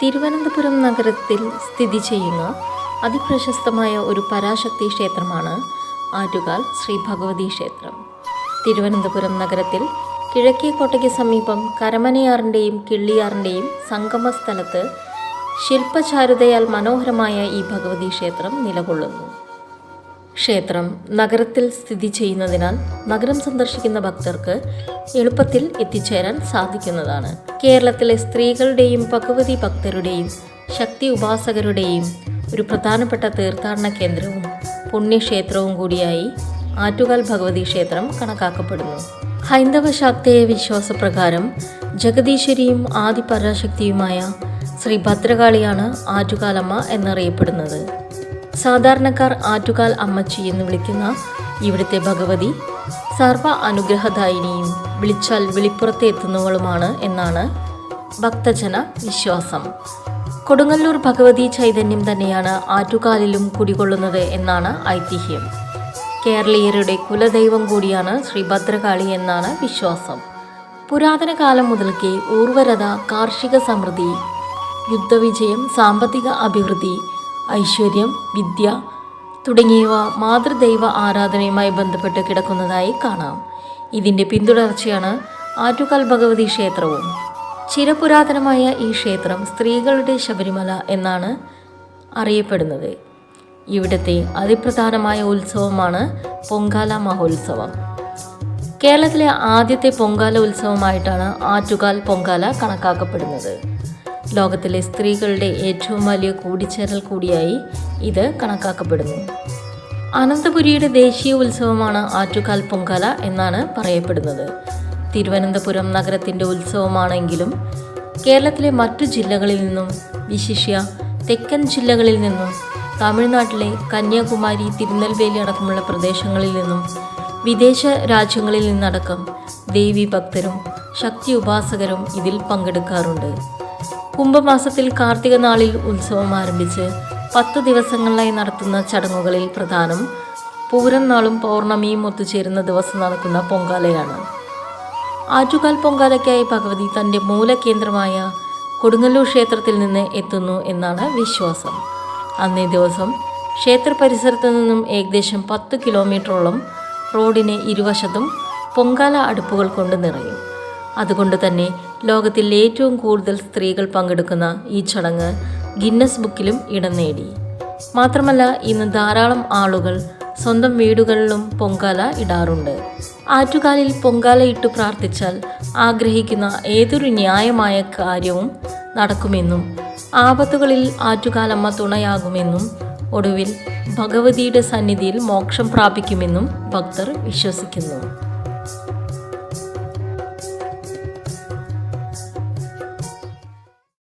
തിരുവനന്തപുരം നഗരത്തിൽ സ്ഥിതി ചെയ്യുന്ന അതിപ്രശസ്തമായ ഒരു പരാശക്തി ക്ഷേത്രമാണ് ആറ്റുകാൽ ശ്രീ ഭഗവതി ക്ഷേത്രം. തിരുവനന്തപുരം നഗരത്തിൽ കിഴക്കേക്കോട്ടയ്ക്ക് സമീപം കരമനയാറിൻ്റെയും കിള്ളിയാറിൻ്റെയും സംഗമ സ്ഥലത്ത് ശില്പചാരുതയാൽ മനോഹരമായ ഈ ഭഗവതി ക്ഷേത്രം നിലകൊള്ളുന്നു. ക്ഷേത്രം നഗരത്തിൽ സ്ഥിതി ചെയ്യുന്നതിനാൽ നഗരം സന്ദർശിക്കുന്ന ഭക്തർക്ക് എളുപ്പത്തിൽ എത്തിച്ചേരാൻ സാധിക്കുന്നതാണ്. കേരളത്തിലെ സ്ത്രീകളുടെയും ഭഗവതി ഭക്തരുടെയും ശക്തി ഉപാസകരുടെയും ഒരു പ്രധാനപ്പെട്ട തീർത്ഥാടന കേന്ദ്രവും പുണ്യക്ഷേത്രവും കൂടിയായി ആറ്റുകാൽ ഭഗവതി ക്ഷേത്രം കണക്കാക്കപ്പെടുന്നു. ഹൈന്ദവ ശാക്തേയ വിശ്വാസപ്രകാരം ജഗദീശ്വരിയും ആദിപരാശക്തിയുമായ ശ്രീ ഭദ്രകാളിയാണ് ആറ്റുകാലമ്മ എന്നറിയപ്പെടുന്നത്. സാധാരണക്കാർ ആറ്റുകാൽ അമ്മച്ചി എന്ന് വിളിക്കുന്ന ഇവിടുത്തെ ഭഗവതി സർവ അനുഗ്രഹദായിനിയും വിളിച്ചാൽ വെളിപ്പുറത്തെ എത്തുന്നവളുമാണ് എന്നാണ് ഭക്തജന വിശ്വാസം. കൊടുങ്ങല്ലൂർ ഭഗവതി ചൈതന്യം തന്നെയാണ് ആറ്റുകാലിലും കുടികൊള്ളുന്നത് എന്നാണ് ഐതിഹ്യം. കേരളീയരുടെ കുലദൈവം കൂടിയാണ് ശ്രീ ഭദ്രകാളി എന്നാണ് വിശ്വാസം. പുരാതന കാലം മുതൽക്കേ ഊർവരത, കാർഷിക സമൃദ്ധി, യുദ്ധവിജയം, സാമ്പത്തിക അഭിവൃദ്ധി, ഐശ്വര്യം, വിദ്യ തുടങ്ങിയവ മാതൃദൈവ ആരാധനയുമായി ബന്ധപ്പെട്ട് കിടക്കുന്നതായി കാണാം. ഇതിൻ്റെ പിന്തുടർച്ചയാണ് ആറ്റുകാൽ ഭഗവതി ക്ഷേത്രവും. ചിരപുരാതനമായ ഈ ക്ഷേത്രം സ്ത്രീകളുടെ ശബരിമല എന്നാണ് അറിയപ്പെടുന്നത്. ഇവിടുത്തെ അതിപ്രധാനമായ ഉത്സവമാണ് പൊങ്കാല മഹോത്സവം. കേരളത്തിലെ ആദ്യത്തെ പൊങ്കാല ഉത്സവമായിട്ടാണ് ആറ്റുകാൽ പൊങ്കാല കണക്കാക്കപ്പെടുന്നത്. ലോകത്തിലെ സ്ത്രീകളുടെ ഏറ്റവും വലിയ കൂടിച്ചേരൽ കൂടിയായി ഇത് കണക്കാക്കപ്പെടുന്നു. അനന്തപുരിയുടെ ദേശീയ ഉത്സവമാണ് ആറ്റുകാൽ പൊങ്കാല എന്നാണ് പറയപ്പെടുന്നത്. തിരുവനന്തപുരം നഗരത്തിൻ്റെ ഉത്സവമാണെങ്കിലും കേരളത്തിലെ മറ്റു ജില്ലകളിൽ നിന്നും, വിശിഷ്യ തെക്കൻ ജില്ലകളിൽ നിന്നും, തമിഴ്നാട്ടിലെ കന്യാകുമാരി, തിരുനെൽവേലി അടക്കമുള്ള പ്രദേശങ്ങളിൽ നിന്നും, വിദേശ രാജ്യങ്ങളിൽ നിന്നടക്കം ദേവി ഭക്തരും ശക്തി ഉപാസകരും ഇതിൽ പങ്കെടുക്കാറുണ്ട്. കുംഭമാസത്തിൽ കാർത്തിക നാളിൽ ഉത്സവം ആരംഭിച്ച് 10 ദിവസങ്ങളിലായി നടത്തുന്ന ചടങ്ങുകളിൽ പ്രധാനം പൂരം നാളും പൗർണമിയും ഒത്തുചേരുന്ന ദിവസം നടക്കുന്ന പൊങ്കാലയാണ്. ആറ്റുകാൽ പൊങ്കാലയ്ക്കായി ഭഗവതി തൻ്റെ മൂലകേന്ദ്രമായ കൊടുങ്ങല്ലൂർ ക്ഷേത്രത്തിൽ നിന്ന് എത്തുന്നു എന്നാണ് വിശ്വാസം. അന്നേ ദിവസം ക്ഷേത്ര പരിസരത്ത് നിന്നും ഏകദേശം 10 കിലോമീറ്ററോളം റോഡിന് ഇരുവശത്തും പൊങ്കാല അടുപ്പുകൾ കൊണ്ട് നിറയും. അതുകൊണ്ട് തന്നെ ലോകത്തിൽ ഏറ്റവും കൂടുതൽ സ്ത്രീകൾ പങ്കെടുക്കുന്ന ഈ ചടങ്ങ് ഗിന്നസ് ബുക്കിലും ഇടം നേടി. മാത്രമല്ല ഇന്ന് ധാരാളം ആളുകൾ സ്വന്തം വീടുകളിലും പൊങ്കാല ഇടാറുണ്ട്. ആറ്റുകാലിൽ പൊങ്കാല ഇട്ടു പ്രാർത്ഥിച്ചാൽ ആഗ്രഹിക്കുന്ന ഏതൊരു ന്യായമായ കാര്യവും നടക്കുമെന്നും ആപത്തുകളിൽ ആറ്റുകാലമ്മ തുണയാകുമെന്നും ഒടുവിൽ ഭഗവതിയുടെ സന്നിധിയിൽ മോക്ഷം പ്രാപിക്കുമെന്നും ഭക്തർ വിശ്വസിക്കുന്നു.